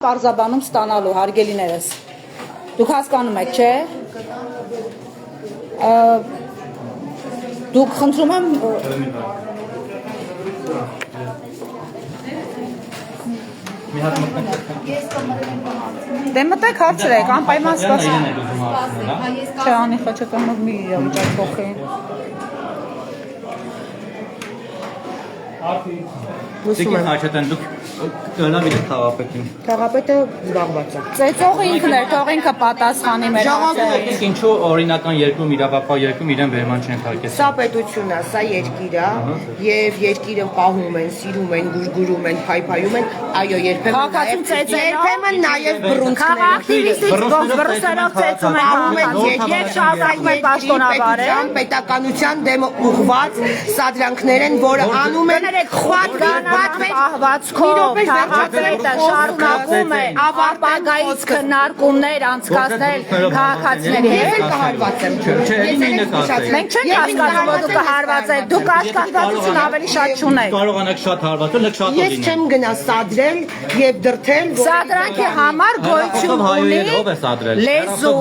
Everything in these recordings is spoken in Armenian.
պարզաբանում ստանալու հարգելիներս։ Դուք հասկանում եք, չէ՞։ Դուք խնդրում եմ Դե մտեք հարցրեք, անպայման սպասեք։ Չէ, անի խաչակամով մի իրավիճակ փոխի։ Դուք հաճախեն դուք գնալ եք խաղապետին։ Խաղապետը զբաղված է։ Ծեծողը ինքն է, թող ինքը պատասխանի մեր հարցերին։ Ինչու օրինական երկու իրավապահ երկու իրեն վերման չեն թարգել։ Սա պետություն է, սա երկիր է, եւ երկիրը պահում են, սիրում են, գուրգուրում են, փայփայում են, այո, երբեմն նաեւ բռունցքներ։ Բռունցքներով ծեծում են եւ շարունակում են պաշտոնավարել։ Պետականության դեմ ուղղված սադրանքներ են, որը անում են պահվածքով քաղաքապետը շարունակում է ապագայից քննարկումներ անցկացնել քաղաքացիների հետ։ Մենք չենք հասկանում, որ դուք հարված եք, դուք աշխատվածություն ավելի շատ չունեք։ Կարողանաք շատ հարվածել, լեք շատ Ես չեմ գնա սադրել եւ դրթել, Սադրանքի համար գոյություն ունի լեզու,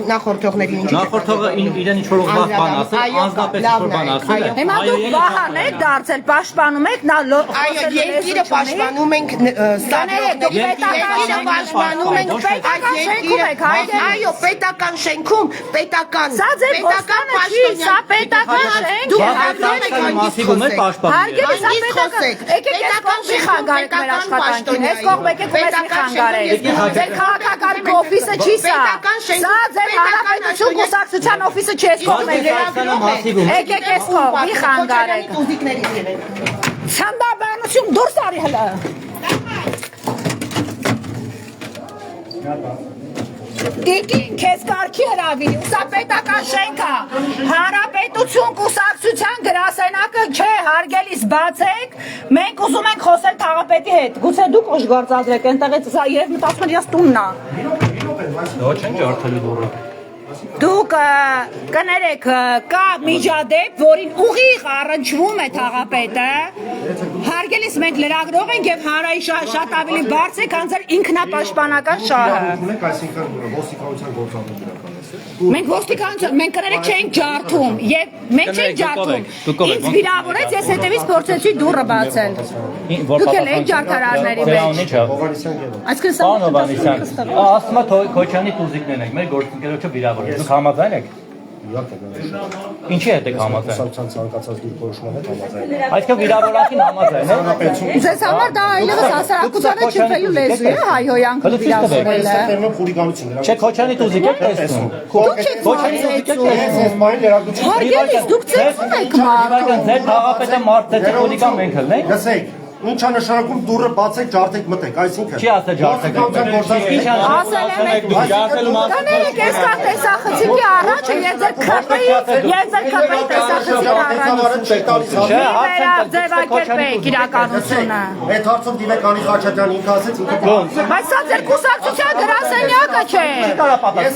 նախորդողներին ինչ նախորդողը իրեն ինչ որ ուղղված բան ասել, անձնապես ինչ-որ բան ասել է։ հիմա դուք վահան եք դարձել, պաշտպանում եք, նա այո, երկիրը պաշտպանում ենք պետականը պաշտպանում ենք, պետական շենքում եք, այո, պետական շենքում, պետական սա ձեր ոստանը չի, սա պետական շենք է, հարգելի սա պետական, եկեք ես կողմ մի խանգարեք մեր աշխատանքին, ես կողմ եկեք ու մեզ մի խանգարեք, ձեր քաղաքական օֆիսը չի սա, սա ձեր հանրապետություն կուսակցության օֆիսը չի, ես կողմ եկեք ես կողմ մի խանգարեք, Չանդաբանություն դուրս արի հլը։ Տիկին, քեզ կարգի հրավիրի, սա պետական շենք է, հանրապետություն կուսակցության գրասենակը չէ, հարգելիս բացեք, մենք ուզում ենք խոսել քաղաքապետի հետ, գուցե դուք ուժ գործադրեք, այնտեղից սա երբ մտածում եմ ես տունն է։ Ոչ չեն ջարդելու դուրը։ Դուք կներեք, կա միջադեպ, որին ուղիղ առնչվում է քաղաքապետը, հարգելիս մենք լրագրող ենք եւ հանրայի շատ ավելի բարձր է, քան ձեր ինքնապաշտպանական շահը։ Մենք ոստիկանություն, մենք կներեք չենք ջարդում եւ մենք չենք ջարդում։ Ինձ վիրավորեց, ես հետևից փորձեցի դուռը բացել։ Դուք էլ եք ջարդարարների մեջ։ Այսինքն սա ասում է Քոչյանի տուզիկներն եք, մեր գործընկերոջը վիրավորել։ Դուք համաձայն եք։ Ինչի հետ եք համաձայն։ Ցանկացած դիրքորոշման հետ համաձայն։ Այսինքն վիրավորանքին համաձայն եք։ Ձեզ համար դա այլևս հասարակությանը չփելու լեզու է, հայհոյանքը վիրավորելը։ Չէ, Քոչյանի տուզիկ եք տեսնում։ Քոչյանի տուզիկ եք տեսնում։ Հարգելիս, դուք ծեծում եք մարդուն։ Ձեր քաղաքապետը մարդը խուլիգան մենք ելնենք։ Լսեք, ինչ է նշանակում դուռը բացեք, ջարդեք, մտեք, այսինքն։ Չի ասել ջարդեք։ Ասել եմ եք։ Կներեք, ես կա տեսախցիկի առաջ ես ձեր քրպեի տեսախցիկի առաջ։ Ձևակերպեք իրականությունը։ Այդ հարցով դիմեք Անի Խաչատյան ինքը ասեց ինքը։ Բայց սա ձեր կուսակցության գրասենյակը չէ։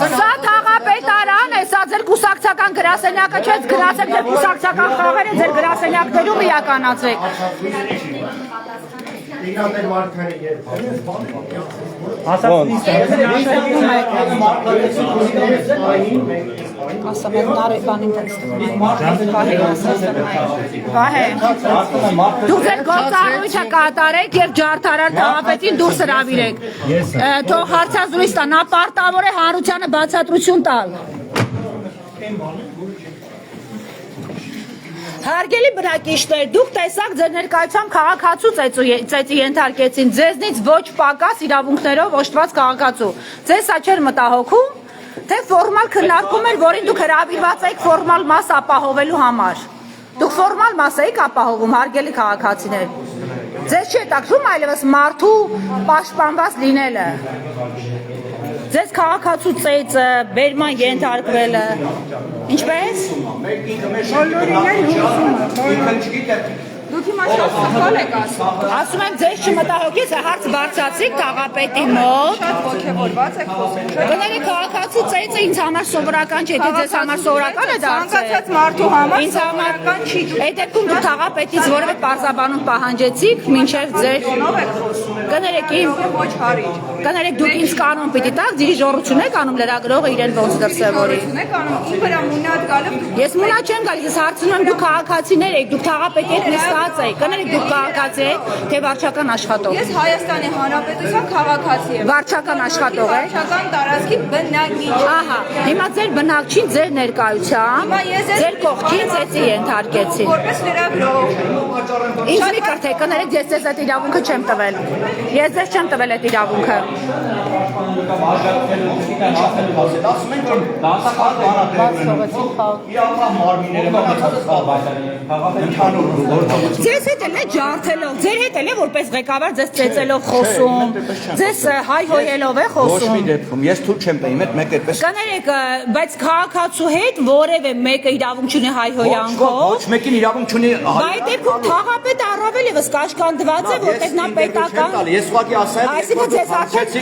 Սա քաղաքապետարան է, սա ձեր կուսակցական գրասենյակը չէ, գնացեք ձեր կուսակցական խաղերը ձեր գրասենյակներում իրականացրեք։ Իրաներ մարդկային երբ Ասամ եմ նարի բանին Վահե դուք ձեր գործառույթը կատարեք և ջարդարար քաղաքապետին դուրս հրավիրեք թող հարցազրույց տա նա պարտավոր է հանրությանը բացատրություն տալ Հարգելի բնակիչներ, դուք տեսաք ձեր ներկայությամբ քաղաքացու ծեծի ենթարկեցին, ձեզնից ոչ պակաս իրավունքներով օժտված քաղաքացու։ Ձեզ սա չէր մտահոգում, թե ֆորմալ քննարկում էր, որին դուք հրավիրված եք ֆորմալ մաս ապահովելու համար։ Դուք ֆորմալ մաս եք ապահովում, հարգելի քաղաքացիներ։ Ձեզ չի հետաքրքրում այլևս մարդու պաշտպանված լինելը։ Ձեզ քաղաքացու ծեծը, բերման ենթարկվելը, ինչպես? Դուք հիմա շատ սխալ եք ասում։ Ասում եմ ձեզ չմտահոգես, հարց բարձրացրիք քաղաքապետի մոտ։ Շատ ոգևորված եք խոսում։ Գներեք քաղաքացու ծեծը ինձ համար սովորական չէ, թե ձեզ համար սովորական է դարձել։ Ցանկացած մարդու համար Ինձ համար սովորական չի։ Այդ դեպքում դուք քաղաքապետից որևէ պարզաբանում պահանջեցիք, մինչև ձեր Ով եք խոսում։ Կներեք Ոչ հարիճ։ Կներեք դուք ինձ կանոն պիտի տաք, դիրիժորություն եք անում լրագրողը իրեն ոնց դրսևորի։ Եք անում իմ վրա մունատ գալով դուք Ես մունա չեմ գալիս, ես հարցնում եմ դուք քաղաքացիներ եք, դուք քաղաքապետի եք նստած եք, կներեք դուք քաղաքացի եք, թե վարչական աշխատող։ Ես Հայաստանի Հանրապետության քաղաքացի եմ։ Վարչական աշխատող եք։ Վարչական տարածքի բնակիչ։ Ահա, հիմա ձեր բնակչին ձեր ներկայությամբ Հիմա ես ձեր կողքին ծեծի ենթարկեցին։ Որպես լրագրող։ Ինչ մի կրթե, կներեք ես ձեզ այդ իրավունքը չեմ տվել։ Ես ձեզ չեմ տվել այդ իրավունքը։ Ասում ենք որ դասախառը իրավական մարմինները մնացած ընդհանուր գործողություն։ Ձեզ հետ էլ է ջարդելով, ձեր հետ էլ է որպես ղեկավար ձեզ ծեծելով խոսում, ձեզ հայհոյելով է Ոչ մի խոսում։ դեպքում ես թույլ չեմ տա իմ հետ մեկ այդպես Կներեք, բայց քաղաքացու հետ որևէ մեկը իրավունք չունի հայհոյանքով։ ոչ մեկին իրավունք չունի Բայց դեպքում թաղապետը առավել եւս կաշկանդված է, որտեղ նա պետական։ Ես ուղղակի ասա Այսինքն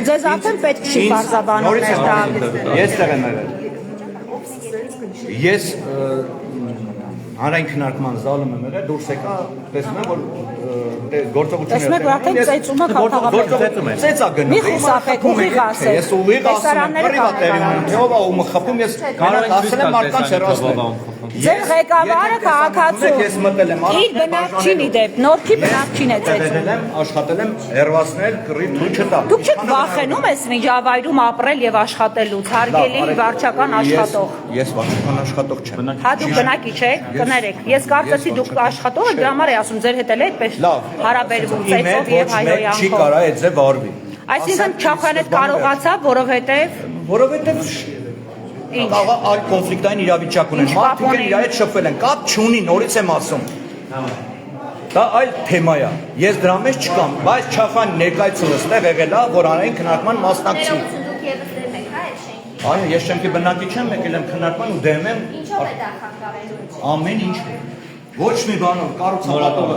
ձեզ արդեն պետք չի բարձաբանում ներդալ։ Ես տեղ եմ եղել Ես հանրային քննարկման զալում եմ եղել դուրս եկա տեսնում եմ որ գործողություն Տեսնում եք, արդեն ծեծումը քաղաքապետը։ Ծեծա գնում Մի խուսափեք, ուղիղ ասեք։ Ես ուղիղ ասում եմ ով է ում խփում ես կանած ասել եմ մարդկանց հեռացնել Ձեր ղեկավարը քաղաքացու։ Ես մտել եմ Իր բնակչին իդեպ, Նորքի բնակչին է ծեծում։ աշխատել եմ հեռացնել քրի թույլ չտա Դուք չեք վախենում ես միջավայրում ապրել եւ աշխատելուց, հարգելի վարչական աշխատող։ Ես վարչական աշխատող չեմ Հա դուք բնակիչ եք, կներեք։ Ես կարծեցի դուք աշխատող եք, դրա համար եմ ասում, ձեր հետ էլ է այդպես հարաբերվում ծեծով եւ չի հայհոյանքով։ կարա այդ ձև արվի Այսինքն Չախանետ կարողացավ, որովհետեւ այլ կոնֆլիկտային իրավիճակ ունեն մարդիկ են իրար հետ շփվել են կապ չունի նորից եմ ասում դա այլ թեմա է ես դրա մեջ չկամ բայց Չախան ներկայացումս տեղ եղել է որ անային քննարկման մասնակցի Այո ես շենքի բնակիչ եմ եկել եմ քննարկման ու դեմ եմ Ինչով է դա խանգարելու ամեն ինչ ոչ մի բանով կառուցապատողը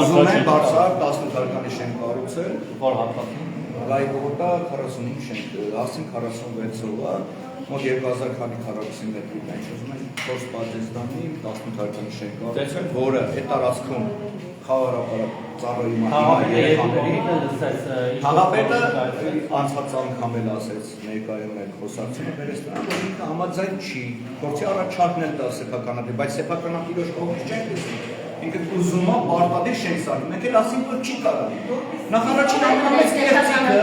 ուզում են բարձր 18 հարկանի շենք կառուցել Որ հատվածում Գայգոտա 45 շենք հասին 46-ով մոտ 2000 քանի քառակուսի մետրի դեն ուզում են 4 պատեստանի 18 հարկանի շենք կառուցել որը այդ տարածքում խաղաղապարակ ծառայի մահերի Հաղապետը անցած անգամ էլ ասեց ներկայում էլ խոսակցությունը վերես նրան որ ինքը համաձայն չի փորձի առաջարկն էլ տա սեփականատիրոջ բայց սեփականատիրոջ կողմից չեն տեսնում ինքը ուզում է պարտադիր շենք սարքի մեկ էլ ասին որ չի կարող նախարարչին ամենամեծ կեղծիքը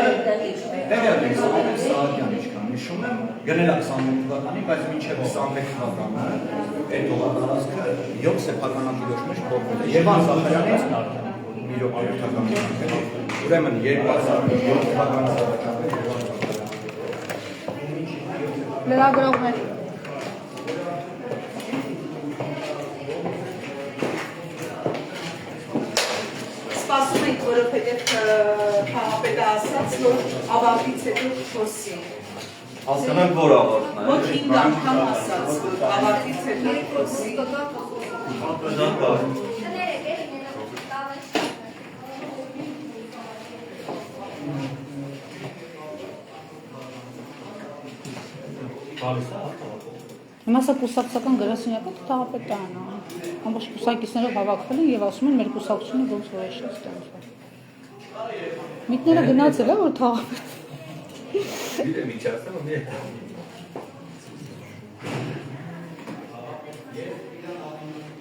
Տեղերից Սահակյան ինչքան հիշում եմ գնել է 21 թվականին բայց մինչև 21 թվականը այդ օղատարածքը 7 սեփականատիրոջ մեջ փոխվել է Եվան Զախարյանից մի րոպե ուրեմն 2007 թվականից լրագրողներ Սպասում ենք, որովհետև քաղաքապետը ասաց, որ ավարտից հետո խոսի։ Հասկանանք որ ավարտն է Ոչ 5 անգամ ասաց, որ ավարտից հետո խոսի։ Հիմա սա կուսակցական գրասենյակը թաղապետը անա։ Ամբողջ կուսակիցներով հավաքվել են եւ ասում են մեր կուսակցությունը ոնց որ է շտապ։ Միտները գնացել է որ թաղապետ։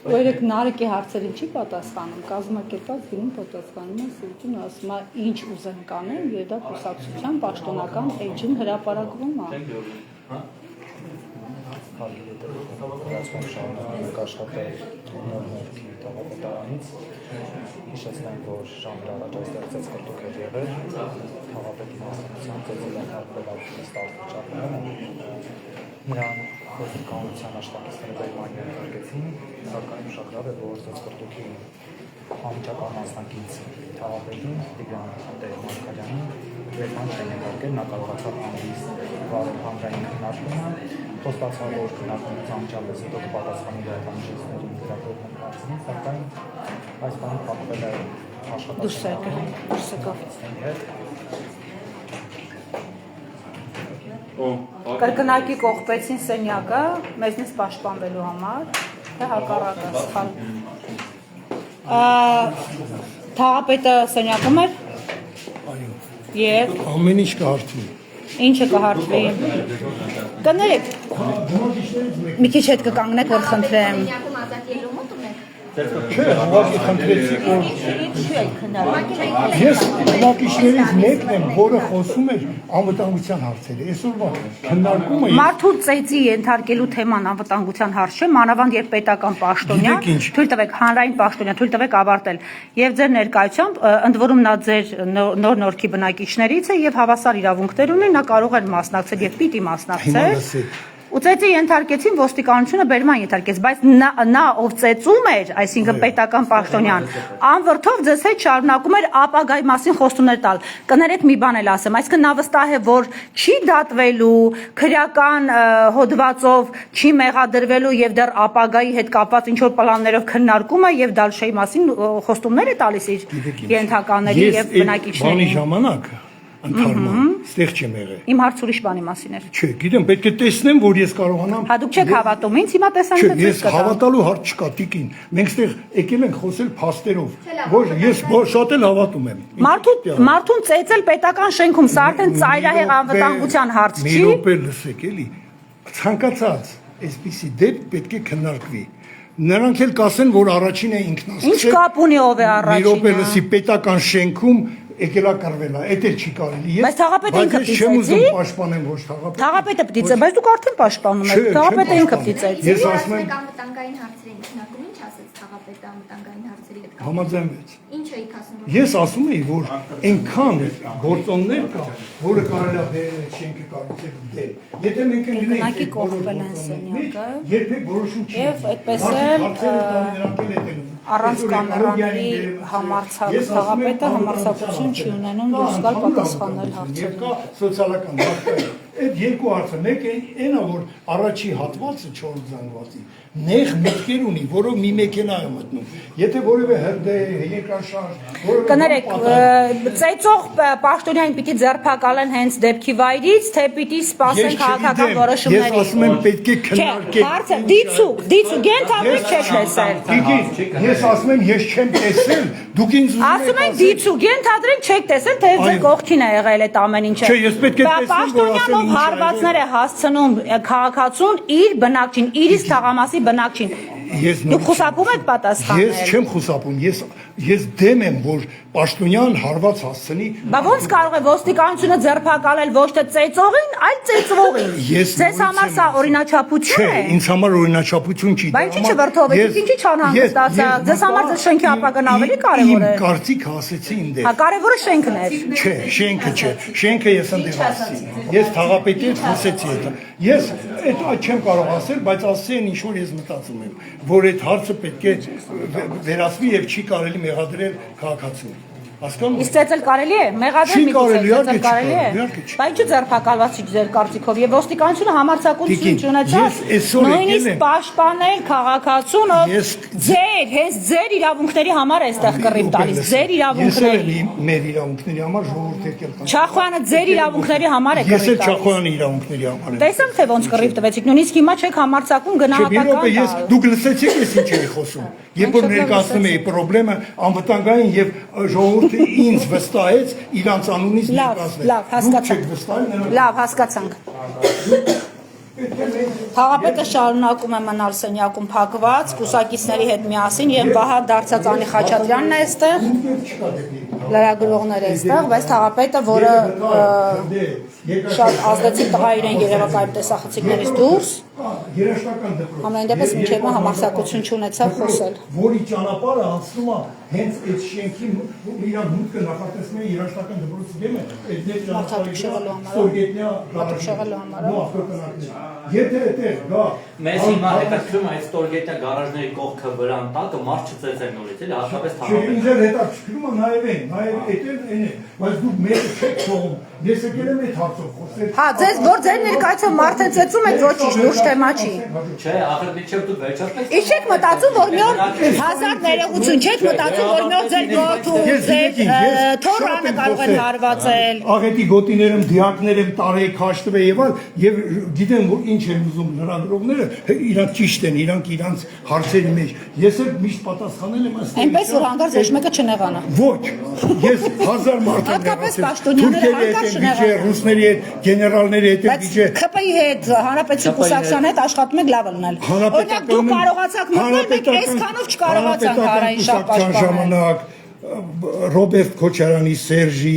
Օրեք Նարեկի հարցերին չի պատասխանում, կազմակերպած գնում պատասխանում է Սուրճին ասում է ինչ ուզեն կանեն եւ դա կուսակցության պաշտոնական էջին հրապարակվում է։ Հարգելի շարունակենք աշխատել Նորքի թաղապետարանից հիշեցնենք, որ ժամեր առաջ այստեղ ծեծկրտուկ էր եղել թաղապետի մասնակցությամբ ծեծել հարկվելակի ստալվիճակները նրան ոստիկանության աշխատակիցները բերման ենթարկեցին սակայն ուշագրավ է, որ ծեծկրտուկի անմիջական մասնակից թաղապետին Տիգրան Մարկարյանին դրական շենքարկել, նա կարողացավ անհիս վարել հանրային քննարկումը, խոստացավ, որ քննարկումից անմիջապես հետո կպատասխանի դրամաշինների գրավորման հարցին, սակայն այս բանը փակվել է աշխատանքի հետ։ Կրկնակի կողպեցին սենյակը մեզնից պաշտպանվելու համար, թե հակառակը սխալ։ Թաղապետը սենյակում էր։ Եվ ամեն ինչ կհարթվի։ ինչը կհարթվի։ Կներեք։ Մի քիչ հետ կկանգնեք, որ խնդրեմ։ Չէ, ուղղակի խնդրեցի, որ ես ուղղակիներից մեկն եմ, որը խոսում էր անվտանգության հարցերը։ Այսօրվա քննարկումը Մարդու ծեծի ենթարկելու թեման անվտանգության հարց չէ, մանավանդ երբ պետական պաշտոնյա, թույլ տվեք հանրային պաշտոնյա, թույլ տվեք ավարտել։ Եվ ձեր ներկայությամբ, ընդ որում նա ձեր նոր նորքի բնակիչներից է եւ հավասար իրավունքներ ունի, նա կարող է մասնակցել եւ պիտի մասնակցել։ Ու ծեծի ենթարկեցին ոստիկանությունը բերման ենթարկեց, բայց նա ով ծեծում էր, այսինքն պետական պաշտոնյան, անվրդով ձեզ հետ շարունակում էր ապագայի մասին խոստումներ տալ։ Կներեք մի բան էլ ասեմ, այսինքն նա վստահ է, որ չի դատվելու, քրեական հոդվածով չի մեղադրվելու եւ դեռ ապագայի հետ կապված ինչ որ պլաններով քննարկում է եւ Դալշեի մասին խոստումներ է տալիս իր ենթականների եւ բնակիչների։ Բանի ժամանակ ընթարման, ստեղ չեմ եղել։ Իմ հարց ուրիշ բանի մասին էր։ Չէ, գիտեմ, պետք է տեսնեմ, որ ես կարողանամ։ Հա դուք չեք հավատում ինձ, հիմա տեսանք Չէ, ես հավատալու հարց չկա, տիկին։ Մենք ստեղ եկել ենք խոսել փաստերով, որ ես շատ էլ հավատում եմ։ Մարդուն ծեծել պետական շենքում, սա արդեն ծայրահեղ անվտանգության հարց չի։ Մի րոպե լսեք էլի։ Ցանկացած այսպիսի դեպք պետք է քննարկվի։ Նրանք էլ կասեն, որ առաջին է ինքնասկսել։ Ինչ կապ ունի ով է առաջինը։ Մի րոպե լսի պետական շենքում եկելա կռվելա, էդ էլ չի կարելի։ Բայց թաղապետը ինքը Բայց չեմ ուզում պաշտպանեմ ոչ թաղապետը։ Թաղապետը պիտի ծեծի, բայց դուք արդեն պաշտպանում եք։ Թաղապետը ինքը պիտի ծեծի։ Ես ասում եմ անվտանգային հարցերի քննարկում ինչ ասեց թաղապետը անվտանգային հարցերի հետ կապված։ համաձայնվեց։ Ինչ էիք ասում։ Ես ասում էի, որ այնքան գործոններ կա, որը կարելի է բերել այդ շենքը կառուցել դել։ Եթե մենք Կրկնակի կողպել են սենյակը։ երբեք որոշում չի։ Եվ այդպես էլ առանց կամերաների համարձակ թաղապետը համարձակություն չի ունենում դուրս գալ պատասխանել հարցերին։ Կա սոցիալական հարցեր։ Այդ երկու հարցը, մեկը այն է, որ առաջի հատվածը 4 զանգվածի նեղ մտքեր ունի, որով մի մեքենա է մտնում։ Եթե որևէ հրդե, երկրաշարժ, Կներեք, ծեծող պաշտոնյային պիտի ձերբակալեն հենց դեպքի վայրից, թե պիտի սպասեն քաղաքական որոշումների։ Ես ասում եմ պետք է քննարկել։ Հարցը դիցուկ, ենթադրեք չեք տեսել։ Ես ասում եմ ես չեմ տեսել, դուք ինձ Ասում են դիցուկ, ենթադրենք չեք տեսել, թե ձեր կողքին է եղել այդ ամեն ինչը։ Չէ, ես պետք է տեսնեմ, որ ասեմ ինչ է հարվածներ է հասցնում քաղաքացուն իր բնակչին, իրից թաղամասի բնակչին։ Դուք խուսափում եք պատասխանել։ Ես չեմ խուսափում, ես դեմ եմ, որ պաշտոնյան հարված հասցնի։ Բա ոնց կարող է ոստիկանությունը ձերբակալել ոչ թե ծեծողին, այլ ծեծվողին։ Ձեզ համար սա օրինաչափություն է։ Չէ, ինձ համար օրինաչափություն չի։ Բայց ինչի՞ վրդովեք, ինչի՞ չանհանգստացա։ Ձեզ համար ձեր շենքի ապագան ավելի կարևոր է։ Իմ կարծիքը ասեցի ինձ։ Հա կարևորը շենքն է։ Չէ, շենքը չէ։ Շենքը ես ընդդիմացի։ Ես թաղապետի հետ խոսեցի այդ։ Ես այդ չեմ կարող ասել, բայց ասել են ինչ որ ես մտածում եմ, որ այդ հարցը պետք է վերացվի եւ չի կարելի մեղադրել քաղաքացուն։ Հասկանու՞մ։ Իսկ ծեծել կարելի է։ Մեղադրել մի ծեծել կարելի է։ Բայց ինչ ձերբակալված չի ձեր կարծիքով եւ ոստիկանությունը համարձակություն չունեցավ նույնիսկ պաշտպանել քաղաքացուն, ով ձեր հենց ձեր իրավունքների համար է այստեղ կռիվ տալիս, ձեր իրավունքների։ Մեր իրավունքների համար ժողովուրդ եկել կան։ Չախոյանը ձեր իրավունքների համար է կռիվ տալիս։ Ես էլ Չախոյանի իրավունքների համար եմ։ Տեսանք թե ոնց կռիվ տվեցիք, նույնիսկ հիմա չեք համարձակում գնահատական։ Ես դուք լսեցիք ես ինչ էի խոսում։ Երբ որ ներկայացնում էի խնդրեմը անվտանգային եւ ժողովուրդը ինձ վստահեց իրանց անունից ներկայացնել։ Լավ, հասկացանք։ Լավ, հասկացանք։ Թաղապետը շարունակում է մնալ սենյակում փակված, կուսակիցների հետ միասին եւ Վահագ Դարցած Անի Խաչատրյանն է այստեղ, լրագրողները այստեղ, բայց թաղապետը, որը շատ ազդեցիկ տղա իրեն երևակայում տեսախցիկներից դուրս, ամեն դեպս մինչև հիմա համարձակություն չունեցավ խոսել։ Որի ճանապարհը անցնում է հենց այդ շենքի իրան մուտքը նախատեսում են երաշտական դպրոցի դեմը, այդ ստորգետնյա եթե այդտեղ գա Մեզ հիմա հետաքրում է այդ ստորգետնյա գարաժների կողքը վրան տակը մարդ չծեծեն նորից, էլի հատկապես թաղամասերում։ Ինձ էլ հետաքրքրում է նաև այն է, բայց դուք մեկը չեք թողում։ Ես եկել եմ այդ հարցով խոսել։ Հա, ձեզ որ ձեր ներկայացում մարդ են ծեծում եք ոչինչ, լուրջ թեմա չի։ Չէ, ախր դիչև դուք վերջացնեք։ Իսկ չեք մտածում, որ մի օր հազար ներողություն չեք մտածում, որ մի օր ձեր գոթու, ձեր թորանը կարող են հարվածել։ Աղետի գոտիներ եմ, դիակներ եմ, տարեկ հաշտվել եւ այլ, եւ գիտեմ որ ինչ են ուզում լրագրողները, իրանք ճիշտ են, իրանք իրանց հարցերի մեջ։ Ես էլ միշտ պատասխանել եմ ըստ Այնպես որ հանկարծ ոչ մեկը չնեղանա։ Ոչ, ես 1000 մարդ եմ Հատկապես պաշտոնյաները հանկարծ չնեղանա։ Ռուսների հետ, գեներալների հետ Բայց ԿՊ-ի հետ, Հանրապետության կուսակցության հետ աշխատում եք լավ լնել։ Օրինակ դուք կարողացաք մտնել, մենք այսքանով չկարողացանք հարային շահ պաշտպանել։ Ռոբերտ Քոչարյանի, Սերժի,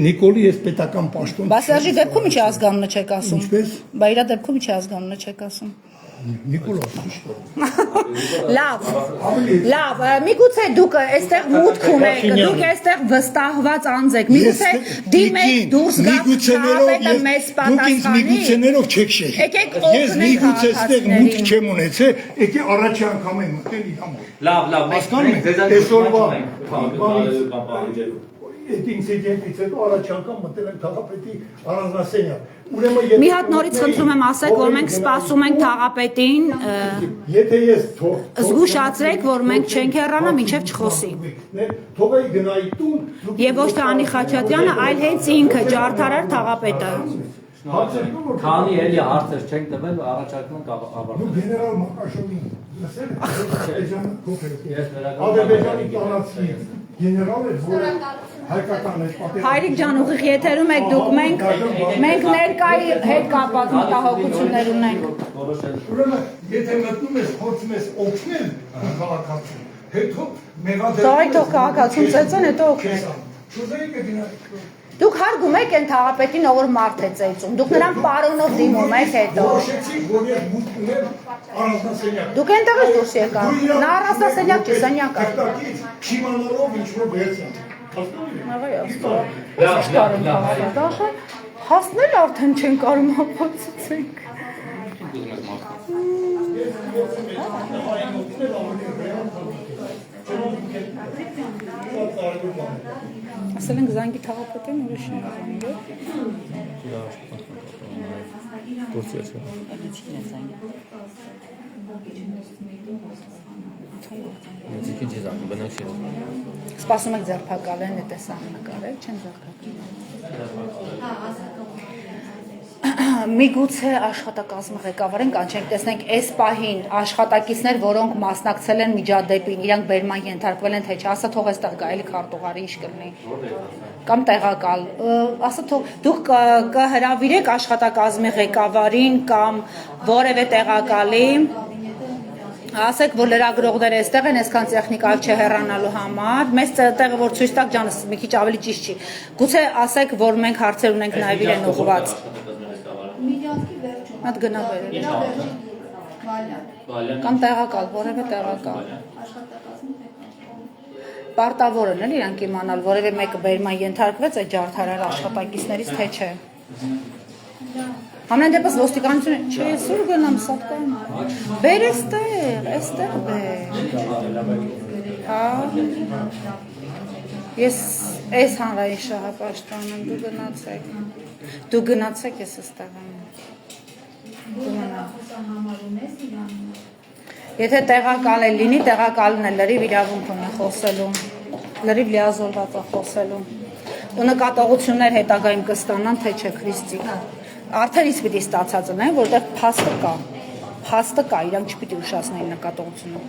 Նիկոլի ես պետական պաշտոն։ Բա Սերժի դեպքում ինչի ազգանունը չեք ասում։ Ինչպես։ Բա իր դեպքում ինչի ազգանունը չեք ասում։ Նիկոլա։ Լավ, միգուցե դուք այստեղ մուտք ունեք, դուք այստեղ վստահված անձ եք, միգուցե դիմեք դուրս գաք քաղաքապետը մեզ պատասխանի։ Միգուցեներով չեք շեշ։ Եկեք Ես օգնենք միգուցե այստեղ մուտք քաղաքացիներին։ չեմ ունեցել, եկե առաջի անգամ եմ մտել իր համար։ Լավ, Հասկանում եք, այսօրվա այդ ինցիդենտից հետո առաջի անգամ մտել եմ քաղաքապետի առանձնասենյակ։ Մի հատ նորից խնդրում եմ ասեք, որ մենք սպասում ենք քաղաքապետին, Եթե ես զգուշացրեք, որ մենք չենք հեռանա, մինչև չխոսի։ թողեի գնայի տուն, Եվ ոչ թե Անի Խաչատրյանը, այլ հենց ինքը ջարդարար քաղաքապետը։ Քանի էլի հարցեր չենք տվել, առաջարկում ենք ավարտել։ գեներալ Մակաշովին լսել եք, Ադրբեջանի տարածքի գեներալ էր, որը հայկական էր պատերազմ։ Հայրիկ ջան, ուղիղ եթերում եք դուք, մենք ներկայի հետ կապված մտահոգություններ ունենք։ Ուրեմն, եթե մտնում ես, փորձում ես օգնել քաղաքացուն, հետո մեղադրանք Թող քաղաքացուն ծեծեն, հետո օգնեք։ Շուզեի կգնայի։ Դուք հարգում եք այն քաղաքապետին, ով մարդ է ծեծում։ Դուք նրան պարոնով դիմում եք հետո։ Որոշեցի, որ ես մուտք ունեմ առանձնասենյակ։ Դուք այնտեղից դուրս եկաք։ Նա առանձնասենյակ չի, սենյակ է։ Չիմանալով ինչ-որ վերցան։ Հասնել արդեն չեն կարում ապացուցենք։ Ասել ենք զանգի թաղապետին ուրիշ են Սպասում եք ձերբակալեն, է տեսան նկարել, չեն ձերբակալեն։ Միգուցե աշխատակազմը ղեկավարեն կանչենք, տեսնենք այս պահին աշխատակիցներ, որոնք մասնակցել են միջադեպին, իրանք բերման ենթարկվել են, թե չէ, ասա թող այստեղ գա, էլի քարտուղարի ինչ կլինի։ Կամ տեղակալ, ասա թող դուք կհրավիրեք աշխատակազմի ղեկավարին կամ որևէ տեղակալի, ասեք, որ լրագրողները այստեղ են, այսքան տեխնիկա չհեռանալու համար, մեզ տեղը որ ցույց տակ ջանս մի քիչ ավելի ճիշտ չի։ Գուցե ասեք, որ մենք հարցեր ունենք նաև իրեն ուղղված։ Մատ գնա բերել։ Կամ տեղակալ, որևէ տեղակալ։ Պարտավոր են էլ իրանք իմանալ, որևէ մեկը բերման ենթարկվեց այդ ջարդարար աշխատակիցներից, թե չէ։ Ամեն դեպս ոստիկանությունը, չէ, ես ուր գնամ, սատկայում։ Բեր այստեղ բեր։ Հա։ Ես այս հանրային շահապաշտպան եմ, դու գնացեք, ես այստեղ եմ։ Եթե տեղակալ է լինի, տեղակալն է լրիվ իրավունք ունի խոսելու, լրիվ լիազորված է խոսելու։ Ու նկատողություններ հետագայում կստանան, թե չէ Քրիստի։ Արդեն իսկ պիտի ստացած ունեն, որտեղ փաստը կա, իրանք չպիտի ուշացնեին նկատողությունը։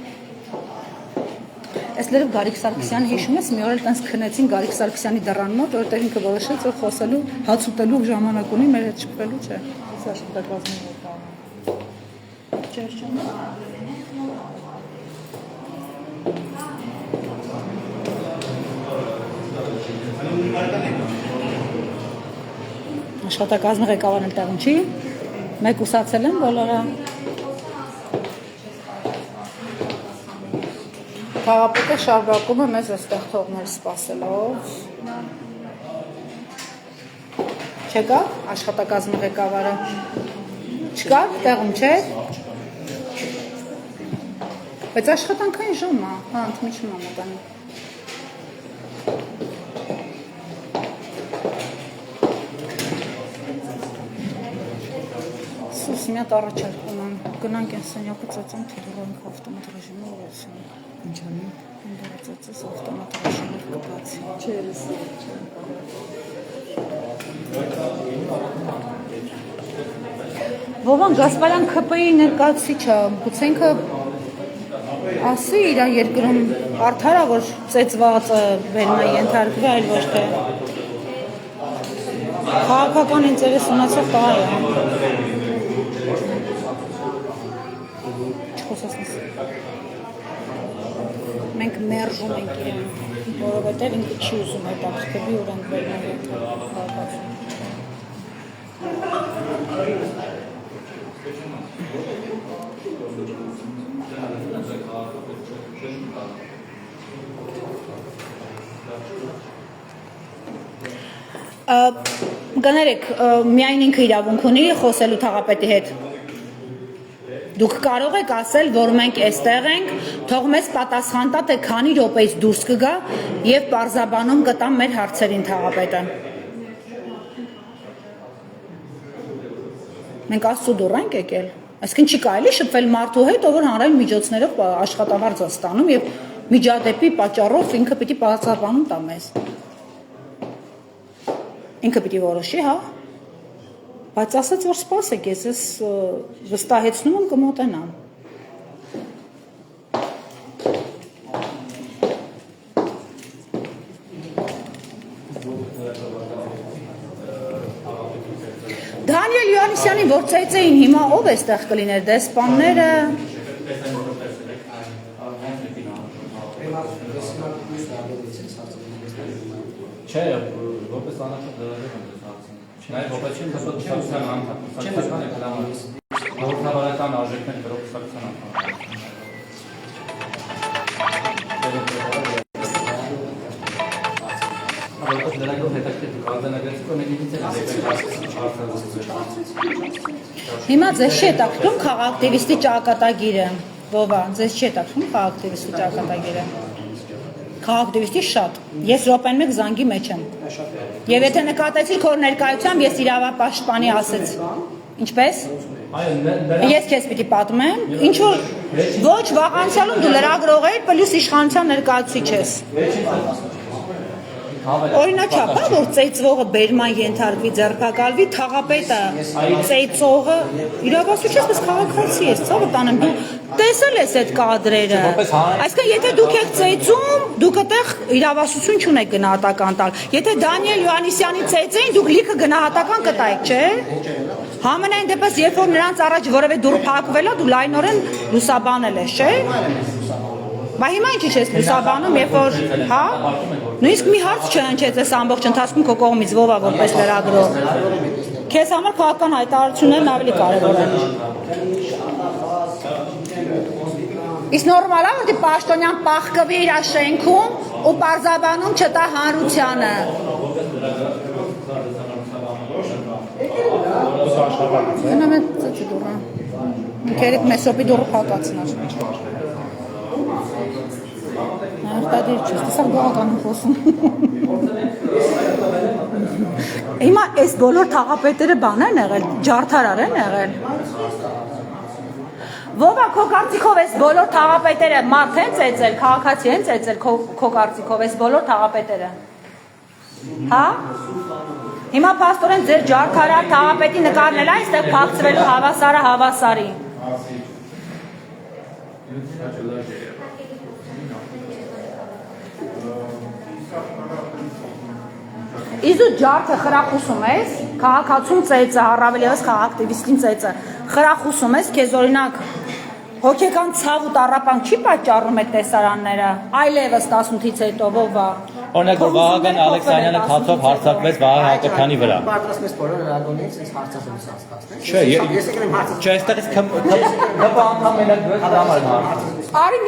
Այս լրիվ Գարիկ Սարգսյանը հիշում ես, մի օր էլ տենց քնեցին Գարիկ Սարգսյանի դռան մոտ, որտեղ ինքը որոշեց, որ խոսելու, հաց ուտելու ժամանակ ունի, մեր հետ շփվելու չէ։ Աշխատակազմի ղեկավարն էլ տեղում չի, մեկ ուսացել են բոլորը։ Թաղապետը շարունակում է մեզ այստեղ թողնել սպասելով։ Չեկա աշխատակազմի ղեկավարը։ Չկա, տեղում չէ։ Բայց աշխատանքային ժամ է, հա, ընդմիջում է մոտանի։ Սուս մի հատ առաջարկում եմ, գնանք են սենյակը ծածան, թե դուրանք ավտոմատ ռեժիմը ուղղացին։ Ինչ անի։ Ինդերը ծածես ավտոմատ ռեժիմով կպացի։ Չէ, Վովան Գասպարյան ԿՊ-ի ներկայացուցիչը, գուցե ինքը ասի իր երկրում արդարա, որ ծեծվածը վերում է ենթարկվի, այլ ոչ թե քաղաքական ինտերես ունեցող տղա է։ Չխոսացնես։ Մենք մերժում ենք իրեն, որովհետև ինքը չի ուզում հետաքրքրվի ուր ենք վերում է քաղաքացու։ Գներեք, միայն ինքը իրավունք ունի խոսելու թաղապետի հետ։ Դուք կարող եք ասել, որ մենք այստեղ ենք, թող մեզ պատասխան տա, թե քանի րոպեից դուրս կգա եւ պարզաբանում կտամ մեր հարցերին թաղապետը։ Մենք աստծո դուռ ենք եկել։ Այսինքն չի կարելի շփվել մարդու հետ, ով որ հանրային միջոցներով աշխատավարձ է ստանում եւ միջադեպի պատճառով ինքը պիտի պարզաբանում տա մեզ։ Ինքը պիտի որոշի, հա։ Բայց ասաց, որ սպասեք, ես վստահեցնում եմ կմոտենամ։ Դանիել Յոհաննիսյանին որ ծեծեին հիմա ով է ստեղ կլիներ, դեսպանները։ Չէ, որպես անախտ դրել եմ դες հարցին։ Նաև որպես չի կուսակցության անդամ, կուսակցական էկրանից։ Հաղորդավարական արժեքներ կուսակցության անդամ։ Որպես դրանով հետաքրքիր կազմակերպի կոմիտեից է Հիմա ձեզ չի հետաքրքրում խաղակտիվիստի ճակատագիրը, Վովա, ձեզ չի հետաքրքրում խաղակտիվիստի ճակատագիրը։ Խաղակտիվիստի շատ։ Ես րոպեն մեկ զանգի մեջ եմ։ Եվ եթե նկատեցիք որ ներկայությամբ ես իրավապաշտպանի ասեց։ Ինչպես։ Ես քեզ պիտի պատմեմ, ինչ որ ոչ վաղ անցյալում դու լրագրող ես, պլյուս իշխանության ներկայացուցիչ ես։ Օրինաչափ, հա, որ ծեծվողը բերման ենթարկվի, ձերբակալվի, թաղապետը ծեծողը իրավասու չես, պես քաղաքացի ես, ցավը տանեմ, դու տեսել ես այդ կադրերը։ Այսինքն, եթե դուք եք ծեծում, դուք այդտեղ իրավասություն չունեք գնահատական տալ։ Եթե Դանիել Յոհաննիսյանի ծեծեին, դուք լիքը գնահատական կտայեք, չէ՞։ Համենայն դեպս, երբ որ նրանց առաջ որևէ դուռ փակվել է, դու լայնորեն լուսաբանել ես, չէ՞։ Բա հիմա ինչի՞ չես լուսաբանում, երբ որ, հա։ Նույնիսկ մի հարց չհնչեց այս ամբողջ ընթացքում քո կողմից Վովա որպես լրագրող։ Քեզ համար քաղաքական հայտարարություններն ավելի կարևոր են։ Իսկ նորմալ է, որ դի պաշտոնյան պահկվի իր շենքում ու պարզաբանում չտա հանրությանը։ Գնամ է ծծի դուռը։ Ինքերիք մեսոպի դուռը փակացնար։ Արտադիր չես, տեսակ բողական խոսում։ Հիմա այս բոլոր թաղապետերը բան են եղել, ջարդարար են եղել։ Վովա, քո կարծիքով այս բոլոր թաղապետերը մարդ են ծեծել, քաղաքացի են ծեծել քո կարծիքով այս բոլոր թաղապետերը։ Հա? Հիմա փաստորեն ձեր ջարդարար թաղապետի նկարն էլ այստեղ փակցվելու հավասարը հավասարի։ Իզու ջարդը խրախուսում ես, քաղաքացուն ծեծը, առավել ևս քաղաքակտիվիստին ծեծը, խրախուսում ես, քեզ օրինակ հոգեկան ցավ ու տառապանք չի պատճառում այդ տեսարանները, այլևս 18-ից հետո Վովա, Օրինակ որ Վահագն Ալեքսանյանը քացով հարցակվեց Վահե Հակոբյանի վրա։ Պատրաստ ես բոլոր հրագոններից ինձ հարցազրույց անցկացնել։ Չէ, ես եկել եմ հարցազրույց։ Չէ, այստեղից ԿՊ անդամ մենակ դու ես դրամալ հարց։ Արի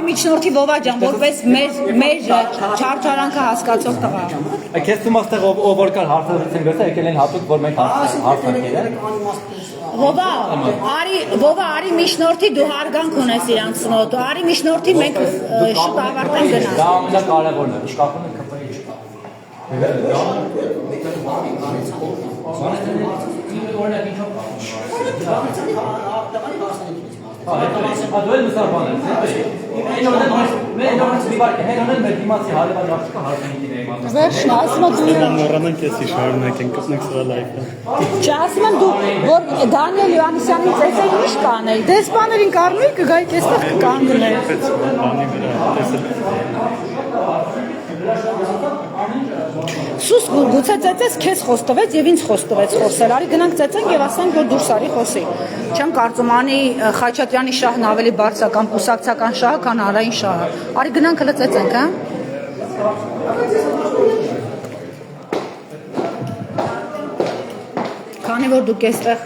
միջնորդի Վովա ջան, որպես մեր չարչարանքը հասկացող տղա։ Քեզ թվում աստեղ ով որ կար հարցազրույցին գծա եկել են հատուկ որ մենք հարցակել։ Վովա, արի միջնորդի դու հարգանք ունես իրանց մոտ։ Արի միջնորդի մենք շուտ ավարտենք գնանք։ Դա ամենակարևորն է, շկաֆում է ԿՊ-ի շկաֆ։ Օրինակ ինչով Advel Mustafan'ın. Ben onun bir var. Her onun bir diması hali var. Başka harfini dinleyeyim. Վերջն ասում եմ Նորանան կեսի շարունակենք կպնենք սրա լայվը։ Չասում եմ դու որ Դանիել Յովհաննիսյանին ծեծել ինչ կանեի դեսպաներին կառնեի կգայի այստեղ կկանգնեի Բանի վրա տեսել։ Սուս գուցե ծեծես քեզ խոստվեց եւ ինձ խոստվեց խոսել արի գնանք ծեծենք եւ ասենք որ դուրս արի խոսի չեմ կարծում անի Խաչատրյանի շահն ավելի բարձրական կուսակցական շահը քան Արային շահը արի գնանք հələ ծեծենք հա Քանի որ դուք այստեղ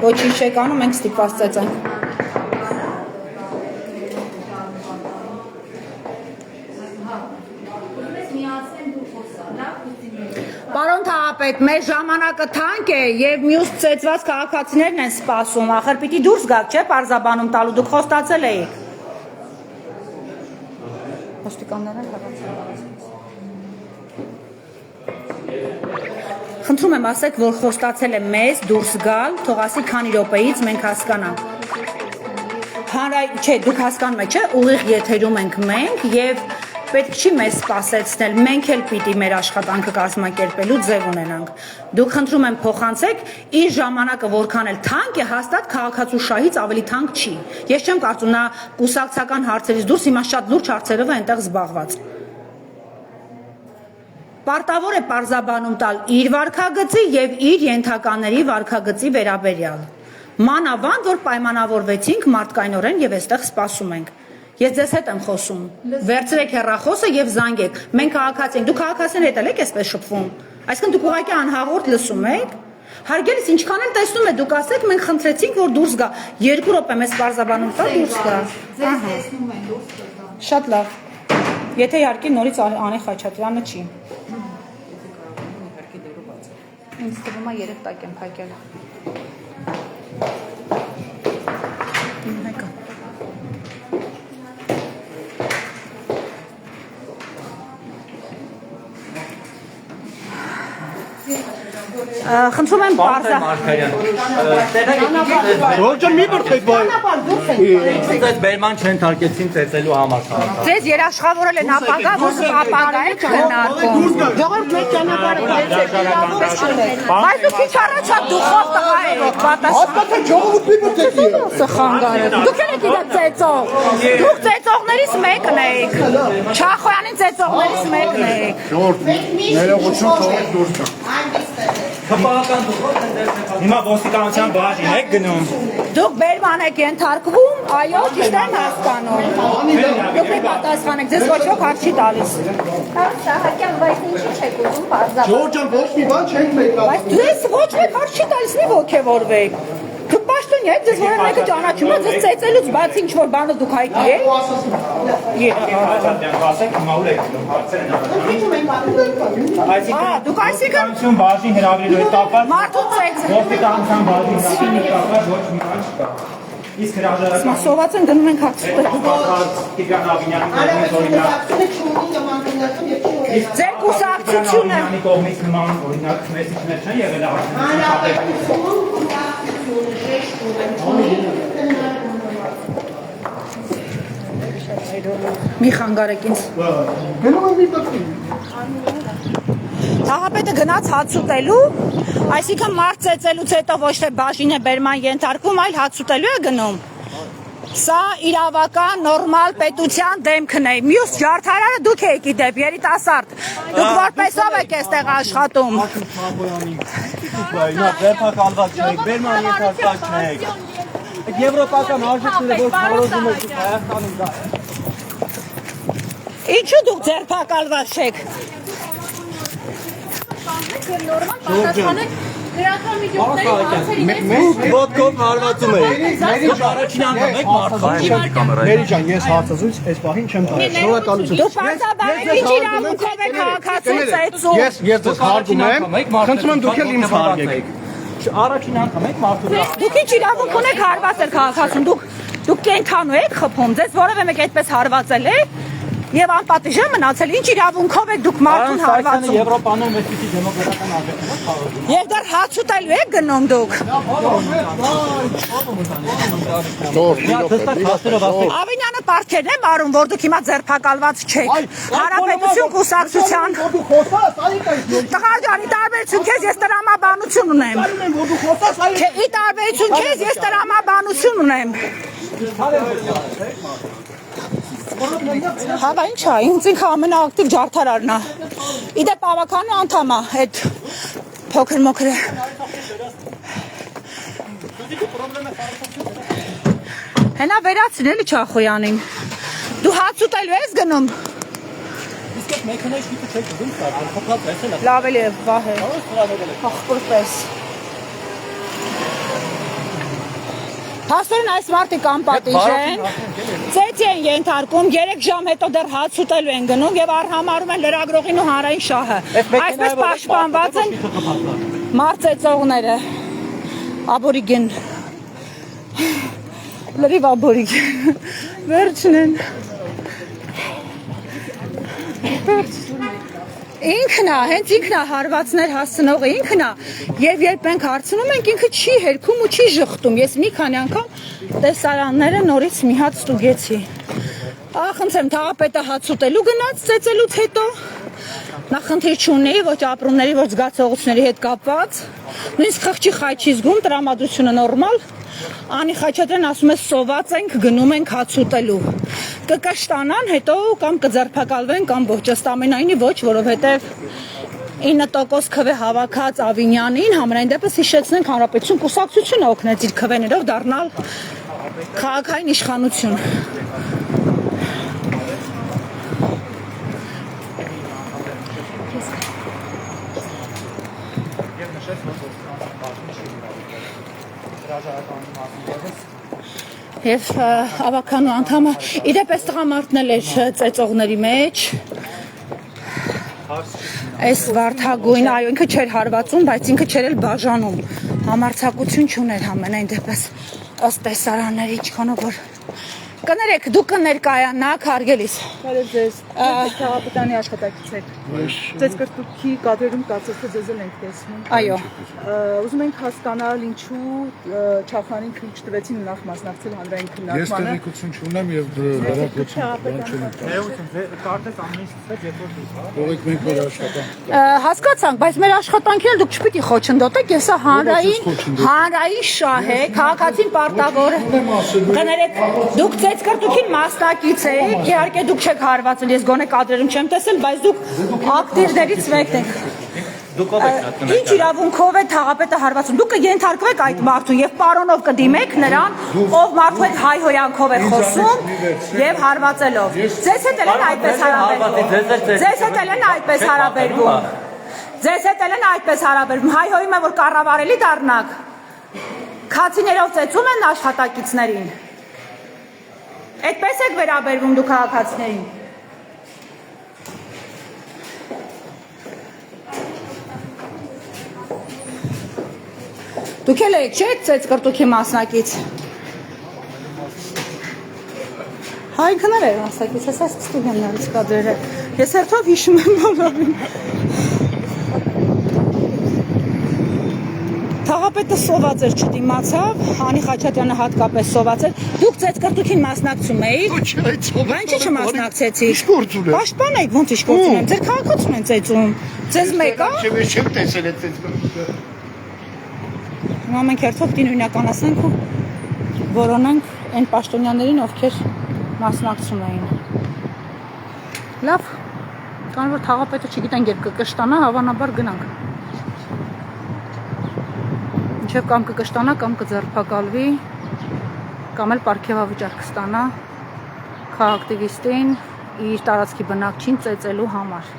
ոչինչ չեք անում մենք ստիպված ծեծենք Պարոն Թաղապետ, մեր ժամանակը թանկ է եւ մյուս ծեծված քաղաքացիներն են սպասում, ախր պիտի դուրս գաք, չէ՞, պարզաբանում տալու, դուք խոստացել էիք։ Ոստիկաններն Խնդրում եմ ասեք, որ խոստացել է մեզ դուրս գալ, թող ասի քանի րոպեից մենք հասկանանք։ Չէ, դուք հասկանում եք, չէ՞, ուղիղ եթերում ենք մենք եւ Պետք չի մեզ սպասեցնել, մենք էլ պիտի մեր աշխատանքը կազմակերպելու ձև ունենանք։ Դուք խնդրում եմ փոխանցեք, իր ժամանակը որքան էլ թանկ է, հաստատ քաղաքացու շահից ավելի թանկ չի։ Ես չեմ կարծում նա կուսակցական հարցերից դուրս հիմա շատ լուրջ հարցերով է այնտեղ զբաղված։ Պարտավոր է պարզաբանում տալ իր վարքագծի եւ իր ենթականների վարքագծի վերաբերյալ։ Մանավանդ որ պայմանավորվեցինք մարդկայնորեն եւ այստեղ սպասում ենք։ Ես ձեզ հետ եմ խոսում։ Վերցրեք հեռախոսը եւ զանգեք։ Մենք քաղաքացի ենք։ Դուք քաղաքացիների հետ եք այսպես շփվում։ Այսինքն դուք ուղղակի անհաղորդ լսում եք։ Հարգելիս, ինչքան էլ տեսնում եք, դուք ասեք, մենք խնդրեցինք, որ դուրս գա։ 2 րոպե մեզ բարձաբանում տա դուրս գա։ Ձեզ տեսնում են դուրս գա։ Շատ լավ։ Եթե իհարկե նորից Անի Խաչատրյանը չի։ Ինձ թվում է 3 տակ եմ փակել։ Խնդրում եմ բարձր Ռոջան մի բրդեք բայ Ձեզ բերման չեն թարգեցին ծեծելու համար Ձեզ երաշխավորել են ապագա, որ ապագա եք քննարկում Ժողովուրդ մեկ ճանապարհ Բայց դուք քիչ առաջ դու խով տղա եք Հաստատ ժողովուրդ մի բրդեկի է Սխանգարը Դուք եք իդ ծեծող Դուք ծեծողներից մեկն եք Չախոյանին ծեծողներից մեկն եք Ժողովուրդ ներողություն թողեք դուրս գա Խմբական դուխով են դերսեք Հիմա ոստիկանության բաժին եք գնում Դուք բերման եք ենթարկվում, այո, ճիշտ եմ հասկանում Դուք մի պատասխան եք, ձեզ ոչ ոք հարց չի տալիս Սահակյան, բայց ինչի չեք ուզում պարզաբան Ժողովուրդ ջան ոչ մի բան չենք մեկնա Բայց ձեզ ոչ մեկ հարց չի տալիս, մի ոգևորվեք Դուք պաշտոնյա եք, ձեզ որևէ մեկը ճանաչում է, ձեզ ծեծելուց բացի ինչ-որ բանը դուք հայտնի եք ասենք հիմա ուր եք գնում հարցերը Դուք այսինքն բաժին հրավիրելու հետ կապված մարդու ծեծել ոստիկանության բաժին կապված ոչ մի բան չկա Իսկ հրաժարական Հիմա սոված են գնում ենք հացուցել Տիգրան Աբինյանի Ձեր կուսակցությունը կողմից նման օրինակ մեսիջներ չեն եղել Մի խանգարեք ինձ Գնում եմ դիտի Թաղապետը գնաց հաց ուտելու, այսինքն մարդ ծեծելուց հետո ոչ թե բաժին է բերման ենթարկվում, այլ հաց ուտելու է գնում Սա իրավական նորմալ պետության դեմքն է Մյուս ջարդարանը դուք եք իդեպ, երիտասարդ Դուք որպեսով եք այստեղ աշխատում Նա վերջականված չեք, բերման ենթարկված չեք Եվրոպական արժեքները ոչ որոշում եք Հայաստանում դա Ինչու դուք ձերբակալված եք։ Նորմալ պատասխանեք գրական միջոցների Ոտքով հարվածում եք։ Առաջին անգամ եք մարդու։ Մերի ջան, ես հարցազրույց այս պահին չեմ տալիս։ Շնորհակալություն։ Դու պարտադիր ինչ իրավունքով եք քաղաքացու ծեծում։ Ես ձեզ հարգում եմ։ Խնդրում եմ դուք էլ ինձ հարգեք։ Առաջին անգամ եք մարդու։ Դուք ինչ իրավունք ունեք հարվածել քաղաքացուն։ Դուք կենթանու եք խփում։ Ձեզ որևէ մեկ այդպես հարվածել է։ Եվ անպատիժ է մնացել, ինչ իրավունքով եք դուք մարդուն հարվածում։ Եվրոպանում մեծ պիտի դեմոկրատական արժեքներ։ Եվ դեռ հաց ուտելու եք գնում դուք։ Ավինյանը պարտքերն է մարում, որ դուք հիմա ձերբակալված չեք։ Հանրապետություն կուսակցության։ Տղա ջանի, տարբերություն քեզ ես տրամաբանություն ունեմ։ Ի տարբերություն քեզ ես տրամաբանություն ունեմ։ Հավա ինչ է, ինձ ինքը ամենաակտիվ ջարդարարն է։ Իդեպ ավականու անդամ է, այդ փոքր մոքրը։ Հենա վերացին էլի Չախոյանին։ Դու հաց ուտելու ես գնում։ Իսկ այդ մեքենայի շուտը չեք դու խփած այսել է։ Լավ էլի վահ է։ Ախպրպես։ Հաստորեն այս մարդիկ անպատիժ են, ծեծի են ենթարկում, 3 ժամ հետո դեռ հաց ուտելու են գնում և արհամարում են լրագրողին ու հանրային շահը։ Այսպես պաշտպանված են մարդ ծեծողները, աբորիգեն, լրիվ աբորիգեն, վերջն են։ Ինքն է, հենց ինքն է հարվածներ հասցնողը, ինքն է, և երբ մենք հարցնում ենք, ինքը չի հերքում ու չի ժխտում, ես մի քանի անգամ տեսարանները նորից մի հատ ստուգեցի։ Խնդրեմ, թաղապետը հաց ուտելու գնաց ծեծելուց հետո, նա խնդիր չունեի ոչ ապրումների, ոչ զգացողությունների հետ կապված, նույնիսկ խղճի խայ չի զգում, տրամադրությունը նորմալ, Անի Խաչատրյան ասում է սոված ենք, գնում ենք հաց ուտելու։ Կկշտանան, հետո կամ կձերբակալվեն կամ ոչ, ըստ ամենայնի ոչ, որովհետև 9% քվե հավաքած Ավինյանին համենայն դեպս հիշեցնենք Հանրապետություն կուսակցությունը օգնեց իր քվեներով դառնալ քաղաքային իշխանություն։ Եվ ավականու անդամը իդեպ այս տղամարդն էլ էր ծեծողների մեջ, այս վարդագույն, այո, ինքը չէր հարվածում, բայց ինքը չէր էլ բաժանում, համարձակություն չուներ համենայն դեպս ըստ տեսարանների, ինչքանով որ կներեք, դուք կներկայանաք հարգելիս։ Բարև ձեզ, քաղաքապետարանի աշխատակից եք։ Ձեզ կրթքի կադրերում կարծես թե ձեզ էլ ենք տեսնում։ Այո։ Ուզում ենք հասկանալ ինչու Չախոյանին քիչ տվեցին նախ մասնակցել հանրային քննարկմանը։ Ես տեղեկություն չունեմ եւ լրագրության չունեմ։ Կարծես ամեն ինչ սկսեց, երբ որ Թողեք մենք մեր աշխատանք։ Հասկացանք, բայց մեր աշխատանքին դուք չպիտի խոչընդոտեք, եսա հանրային շահ է, քաղաքացին պարտավոր է։ Կներեք, դուք ձեզ կրթքին մասնակից եք, իհարկե դուք չեք հարվածել, ես գոնե կադրերում չեմ տեսել, բայց դուք ակտիվներից մեկն եք։ Ինչ իրավունքով է թաղապետը հարվածում։ Դուք կենթարկվեք այդ մարդուն եւ պարոնով կդիմեք նրան, ով մարդու հետ հայհոյանքով է խոսում եւ հարվածելով։ Ձեզ հետ էլ են այդպես հարաբերվում։ Ձեզ հետ էլ են այդպես հարաբերվում։ Ձեզ հետ էլ են այդպես հարաբերվում։ Հայհոյում է, որ կառավարելի դառնաք։ Քացիներով ծեծում են աշխատակիցներին։ Այդպես եք վերաբերվում դուք քաղաքացիներին։ Դուք էլ եք, չէ՞ք ծեծկրտուքի մասնակից։ Հայքներ է մասնակից, հեսա ստուգեմ նարից կադրերը։ Ես հերթով հիշում եմ բոլորին։ Թաղապետը սոված էր չդիմացավ, Անի Խաչատրյանը հատկապես սոված էր։ Դուք ծեծկրտուքին մասնակցում էիք։ Ինչի չմասնակցեցիք։ Ինչ գործ ունեմ։ Պաշտպան եք, ոնց ինչ գործ ունեմ։ Ձեր քաղաքացուն են ծեծում։ Ձեզ մեկ է։ Չեմ տեսել այդ ծեծկրտուքը։ Հիմա մենք հերթով դինույնականացնենք ու որոնենք այն պաշտոնյաներին, ովքեր մասնակցում էին։ Լավ, կան որ թաղապետը չգիտենք երբ կկշտանա, հավանաբար գնանք։ Մինչև կամ կկշտանա, կամ կձերբակալվի, կամ էլ պարգևավճար կստանա քաղաքակտիվիստին, իր տարածքի բնակչին ծեծելու համար։